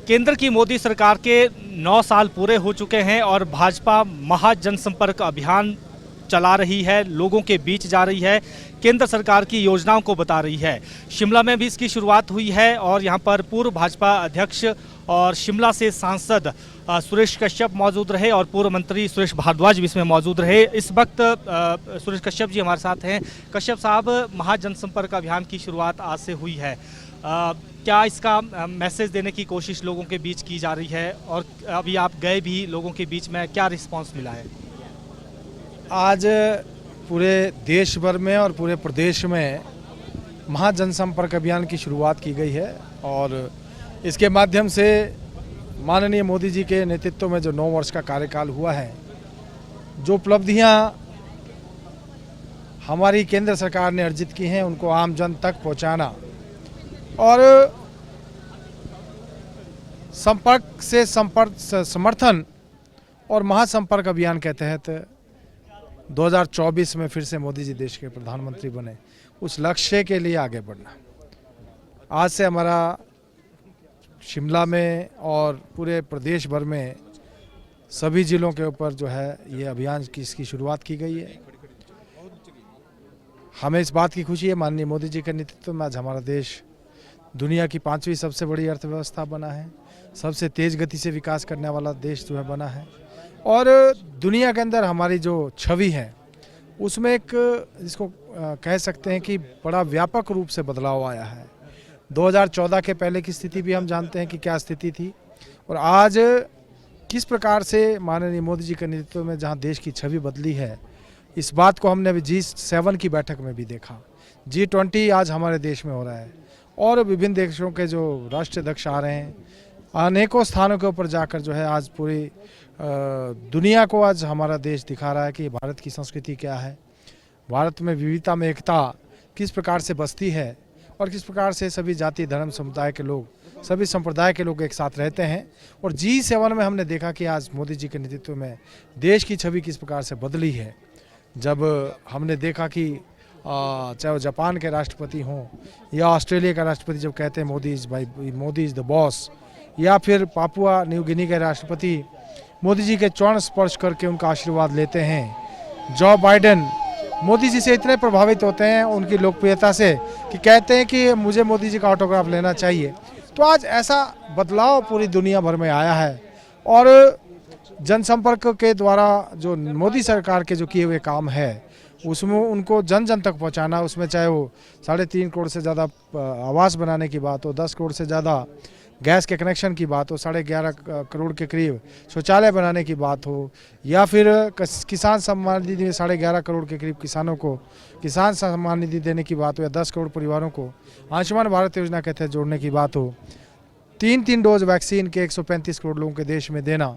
केंद्र की मोदी सरकार के 9 साल पूरे हो चुके हैं और भाजपा महाजनसंपर्क अभियान चला रही है, लोगों के बीच जा रही है, केंद्र सरकार की योजनाओं को बता रही है। शिमला में भी इसकी शुरुआत हुई है और यहां पर पूर्व भाजपा अध्यक्ष और शिमला से सांसद सुरेश कश्यप मौजूद रहे और पूर्व मंत्री सुरेश भारद्वाज भी इसमें मौजूद रहे। इस वक्त सुरेश कश्यप जी हमारे साथ हैं। कश्यप साहब, महाजनसंपर्क अभियान की शुरुआत आज से हुई है। क्या इसका मैसेज देने की कोशिश लोगों के बीच की जा रही है और अभी आप गए भी लोगों के बीच में, क्या रिस्पांस मिला है? आज पूरे देश भर में और पूरे प्रदेश में महाजनसंपर्क अभियान की शुरुआत की गई है और इसके माध्यम से माननीय मोदी जी के नेतृत्व में जो 9 वर्ष का कार्यकाल हुआ है, जो उपलब्धियां हमारी केंद्र सरकार ने अर्जित की हैं, उनको आम जन तक पहुंचाना और संपर्क से संपर्क समर्थन और महासंपर्क अभियान के तहत 2024 में फिर से मोदी जी देश के प्रधानमंत्री बने, उस लक्ष्य के लिए आगे बढ़ना। आज से हमारा शिमला में और पूरे प्रदेश भर में सभी जिलों के ऊपर जो है ये अभियान की इसकी शुरुआत की गई है। हमें इस बात की खुशी है, माननीय मोदी जी के नेतृत्व में आज हमारा देश दुनिया की 5वीं सबसे बड़ी अर्थव्यवस्था बना है, सबसे तेज़ गति से विकास करने वाला देश जो है बना है और दुनिया के अंदर हमारी जो छवि है उसमें एक जिसको कह सकते हैं कि बड़ा व्यापक रूप से बदलाव आया है। 2014 के पहले की स्थिति भी हम जानते हैं कि क्या स्थिति थी और आज किस प्रकार से माननीय मोदी जी के नेतृत्व में जहां देश की छवि बदली है, इस बात को हमने अभी G7 की बैठक में भी देखा। G20 आज हमारे देश में हो रहा है और विभिन्न देशों के जो राष्ट्राध्यक्ष आ रहे हैं, अनेकों स्थानों के ऊपर जाकर जो है आज पूरी दुनिया को आज हमारा देश दिखा रहा है कि भारत की संस्कृति क्या है, भारत में विविधता में एकता किस प्रकार से बसती है और किस प्रकार से सभी जाति धर्म समुदाय के लोग, सभी संप्रदाय के लोग एक साथ रहते हैं। और G7 में हमने देखा कि आज मोदी जी के नेतृत्व में देश की छवि किस प्रकार से बदली है। जब हमने देखा कि चाहे वो जापान के राष्ट्रपति हों या ऑस्ट्रेलिया का राष्ट्रपति जब कहते हैं मोदी इज़ द बॉस, या फिर पापुआ न्यू गिनी के राष्ट्रपति मोदी जी के चरण स्पर्श करके उनका आशीर्वाद लेते हैं। जो बाइडेन मोदी जी से इतने प्रभावित होते हैं उनकी लोकप्रियता से कि कहते हैं कि मुझे मोदी जी का ऑटोग्राफ लेना चाहिए। तो आज ऐसा बदलाव पूरी दुनिया भर में आया है और जनसंपर्क के द्वारा जो मोदी सरकार के जो किए हुए काम है उसमें उनको जन जन तक पहुंचाना, उसमें चाहे वो 3.5 करोड़ से ज़्यादा आवास बनाने की बात हो, 10 करोड़ से ज़्यादा गैस के कनेक्शन की बात हो, 11.5 करोड़ के करीब शौचालय बनाने की बात हो, या फिर किसान सम्मान निधि में 11.5 करोड़ के करीब किसानों को किसान सम्मान निधि देने की बात हो, या 10 करोड़ परिवारों को आयुष्मान भारत योजना के तहत जोड़ने की बात हो, 3 डोज वैक्सीन के 135 करोड़ लोगों के देश में देना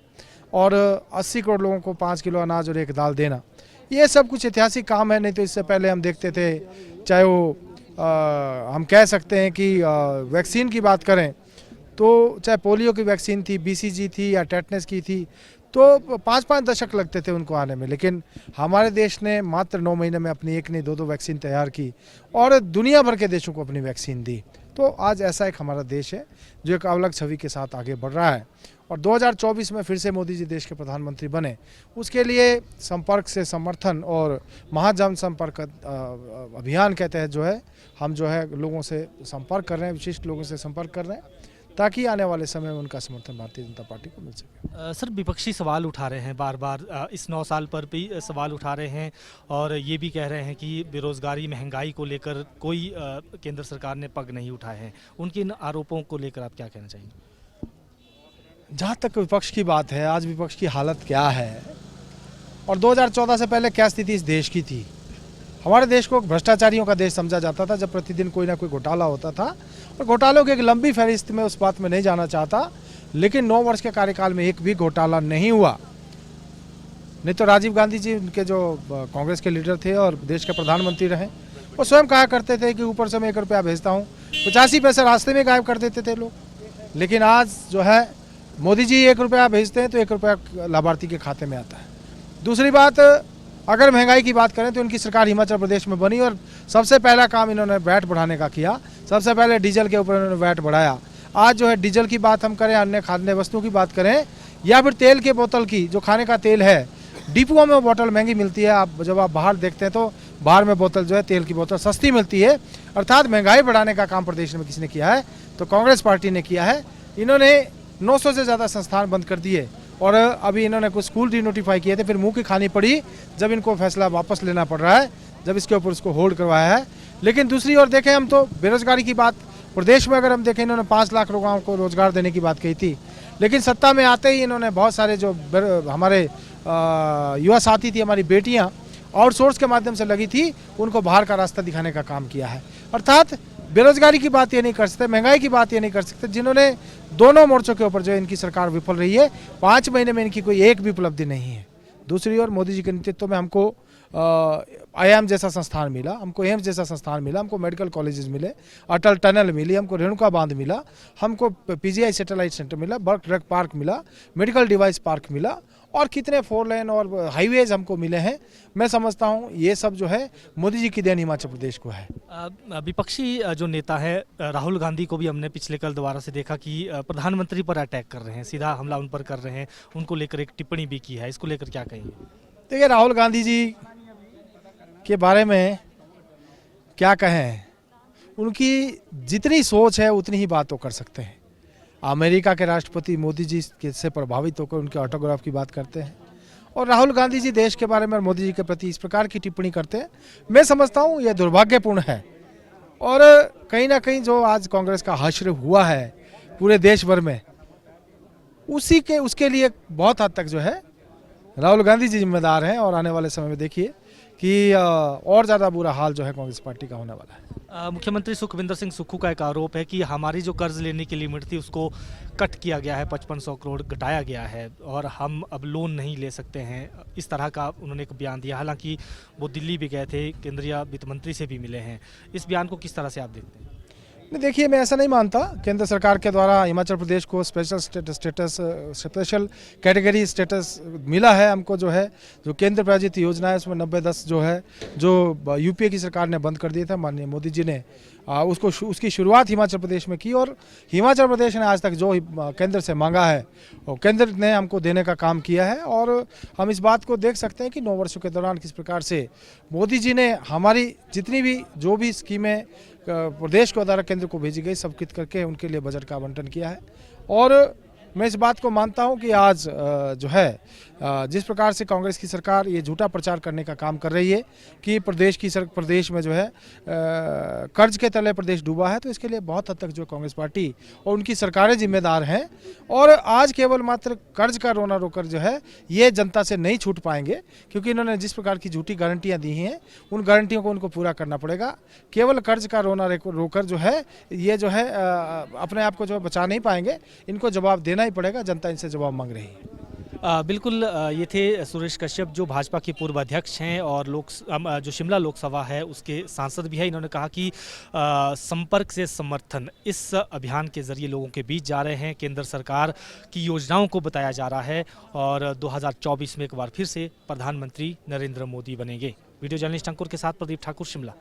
और 80 करोड़ लोगों को 5 किलो अनाज और 1 दाल देना, ये सब कुछ ऐतिहासिक काम है। नहीं तो इससे पहले हम देखते थे, चाहे वो हम कह सकते हैं कि वैक्सीन की बात करें तो चाहे पोलियो की वैक्सीन थी, BCG थी या टेटनस की थी, तो 5-5 दशक लगते थे उनको आने में, लेकिन हमारे देश ने मात्र 9 महीने में अपनी एक नहीं 2-2 वैक्सीन तैयार की और दुनिया भर के देशों को अपनी वैक्सीन दी। तो आज ऐसा एक हमारा देश है जो एक अलग छवि के साथ आगे बढ़ रहा है और 2024 में फिर से मोदी जी देश के प्रधानमंत्री बने, उसके लिए संपर्क से समर्थन और महाजनसंपर्क अभियान के तहत जो है हम जो है लोगों से संपर्क कर रहे हैं, विशिष्ट लोगों से संपर्क कर रहे हैं ताकि आने वाले समय में उनका समर्थन भारतीय जनता पार्टी को मिल सके। सर, विपक्षी सवाल उठा रहे हैं बार बार, इस 9 साल पर भी सवाल उठा रहे हैं और ये भी कह रहे हैं कि बेरोजगारी महंगाई को लेकर कोई केंद्र सरकार ने पग नहीं उठाए हैं। उनके इन आरोपों को लेकर आप क्या कहना चाहेंगे? जहाँ तक विपक्ष की बात है, आज विपक्ष की हालत क्या है और 2014 से पहले क्या स्थिति इस देश की थी। हमारे देश को भ्रष्टाचारियों का देश समझा जाता था, जब प्रतिदिन कोई ना कोई घोटाला होता था और घोटालों की एक लंबी फहरिस्त में उस बात में नहीं जाना चाहता, लेकिन 9 वर्ष के कार्यकाल में एक भी घोटाला नहीं हुआ। नहीं तो राजीव गांधी जी उनके जो कांग्रेस के लीडर थे और देश के प्रधानमंत्री रहे, वो स्वयं कहा करते थे कि ऊपर से मैं 1 रुपया भेजता हूँ, 85 पैसे रास्ते में गायब कर देते थे लोग। लेकिन आज जो है मोदी जी 1 रुपया भेजते हैं तो 1 रुपया लाभार्थी के खाते में आता है। दूसरी बात, अगर महंगाई की बात करें तो इनकी सरकार हिमाचल प्रदेश में बनी और सबसे पहला काम इन्होंने वैट बढ़ाने का किया। सबसे पहले डीजल के ऊपर इन्होंने वैट बढ़ाया। आज जो है डीजल की बात हम करें, अन्य खाद्य वस्तुओं की बात करें, या फिर तेल के बोतल की, जो खाने का तेल है, डिपुओं में वो बोतल महंगी मिलती है। आप जब आप बाहर देखते हैं तो बाहर में बोतल जो है तेल की बोतल सस्ती मिलती है। अर्थात महंगाई बढ़ाने का काम प्रदेश में किसने किया है? तो कांग्रेस पार्टी ने किया है। इन्होंने 900 से ज़्यादा संस्थान बंद कर दिए और अभी इन्होंने कुछ स्कूल डिनोटिफाई किए थे, फिर मुंह की खानी पड़ी जब इनको फैसला वापस लेना पड़ रहा है, जब इसके ऊपर उसको होल्ड करवाया है। लेकिन दूसरी ओर देखें हम तो बेरोजगारी की बात, प्रदेश में अगर हम देखें, इन्होंने 5 लाख लोगों को रोजगार देने की बात कही थी, लेकिन सत्ता में आते ही इन्होंने बहुत सारे जो हमारे युवा साथी थी, हमारी बेटियां आउटसोर्स के माध्यम से लगी थी, उनको बाहर का रास्ता दिखाने का काम किया है। अर्थात बेरोजगारी की बात ये नहीं कर सकते, महंगाई की बात ये नहीं कर सकते, जिन्होंने दोनों मोर्चों के ऊपर जो इनकी सरकार विफल रही है। 5 महीने में इनकी कोई एक भी उपलब्धि नहीं है। दूसरी ओर मोदी जी के नेतृत्व में हमको आईआईएम जैसा संस्थान मिला, हमको एम्स जैसा संस्थान मिला, हमको मेडिकल कॉलेजेस मिले, अटल टनल मिली, हमको रेणुका बांध मिला, हमको पीजीआई सैटेलाइट सेंटर मिला, बर्क ड्रग पार्क मिला, मेडिकल डिवाइस पार्क मिला, और कितने 4 लेन और हाईवेज हमको मिले हैं। मैं समझता हूं ये सब जो है मोदी जी की देन हिमाचल प्रदेश को है। विपक्षी जो नेता है राहुल गांधी को भी हमने पिछले कल दोबारा से देखा कि प्रधानमंत्री पर अटैक कर रहे हैं, सीधा हमला उन पर कर रहे हैं, उनको लेकर एक टिप्पणी भी की है। इसको लेकर क्या कहेंगे? देखिए, राहुल गांधी जी के बारे में क्या कहें, उनकी जितनी सोच है उतनी ही बात वो कर सकते हैं। अमेरिका के राष्ट्रपति मोदी जी से प्रभावित होकर उनके ऑटोग्राफ की बात करते हैं, और राहुल गांधी जी देश के बारे में और मोदी जी के प्रति इस प्रकार की टिप्पणी करते हैं। मैं समझता हूँ यह दुर्भाग्यपूर्ण है, और कहीं ना कहीं जो आज कांग्रेस का हश्र हुआ है पूरे देश भर में, उसके लिए बहुत हद तक जो है राहुल गांधी जी जिम्मेदार हैं। और आने वाले समय में देखिए कि और ज़्यादा बुरा हाल जो है कांग्रेस पार्टी का होने वाला है। मुख्यमंत्री सुखविंदर सिंह सुक्खू का एक आरोप है कि हमारी जो कर्ज लेने की लिमिट थी उसको कट किया गया है, 5500 करोड़ घटाया गया है और हम अब लोन नहीं ले सकते हैं। इस तरह का उन्होंने एक बयान दिया। हालांकि वो दिल्ली भी गए थे, केंद्रीय वित्त मंत्री से भी मिले हैं। इस बयान को किस तरह से आप देखते हैं? नहीं, देखिए, मैं ऐसा नहीं मानता। केंद्र सरकार के द्वारा हिमाचल प्रदेश को स्पेशल कैटेगरी स्टेटस मिला है। हमको जो है जो केंद्र प्रायोजित योजना है उसमें 90-10 जो है जो यूपीए की सरकार ने बंद कर दिया था, माननीय मोदी जी ने उसकी शुरुआत हिमाचल प्रदेश में की, और हिमाचल प्रदेश ने आज तक जो केंद्र से मांगा है और केंद्र ने हमको देने का काम किया है। और हम इस बात को देख सकते हैं कि 9 वर्षों के दौरान किस प्रकार से मोदी जी ने हमारी जितनी भी जो भी स्कीमें प्रदेश के द्वारा केंद्र को भेजी गई सब करके उनके लिए बजट का आवंटन किया है। और मैं इस बात को मानता हूं कि आज जो है जिस प्रकार से कांग्रेस की सरकार ये झूठा प्रचार करने का काम कर रही है कि प्रदेश में जो है कर्ज के तले प्रदेश डूबा है, तो इसके लिए बहुत हद तक जो कांग्रेस पार्टी और उनकी सरकारें जिम्मेदार हैं। और आज केवल मात्र कर्ज का रोना रोकर जो है ये जनता से नहीं छूट पाएंगे, क्योंकि इन्होंने जिस प्रकार की झूठी गारंटियाँ दी हैं उन गारंटियों को उनको पूरा करना पड़ेगा। केवल कर्ज का रोना रोकर जो है ये जो है अपने आप को जो बचा नहीं पाएंगे, इनको जवाब देना ही पड़ेगा। जनता इनसे जवाब मांग रही है। बिल्कुल, ये थे सुरेश कश्यप जो भाजपा के पूर्व अध्यक्ष हैं और जो शिमला लोकसभा है उसके सांसद भी हैं। इन्होंने कहा कि संपर्क से समर्थन इस अभियान के जरिए लोगों के बीच जा रहे हैं, केंद्र सरकार की योजनाओं को बताया जा रहा है और 2024 में एक बार फिर से प्रधानमंत्री नरेंद्र मोदी बनेंगे। वीडियो जर्नलिस्ट अंकुर के साथ प्रदीप ठाकुर, शिमला।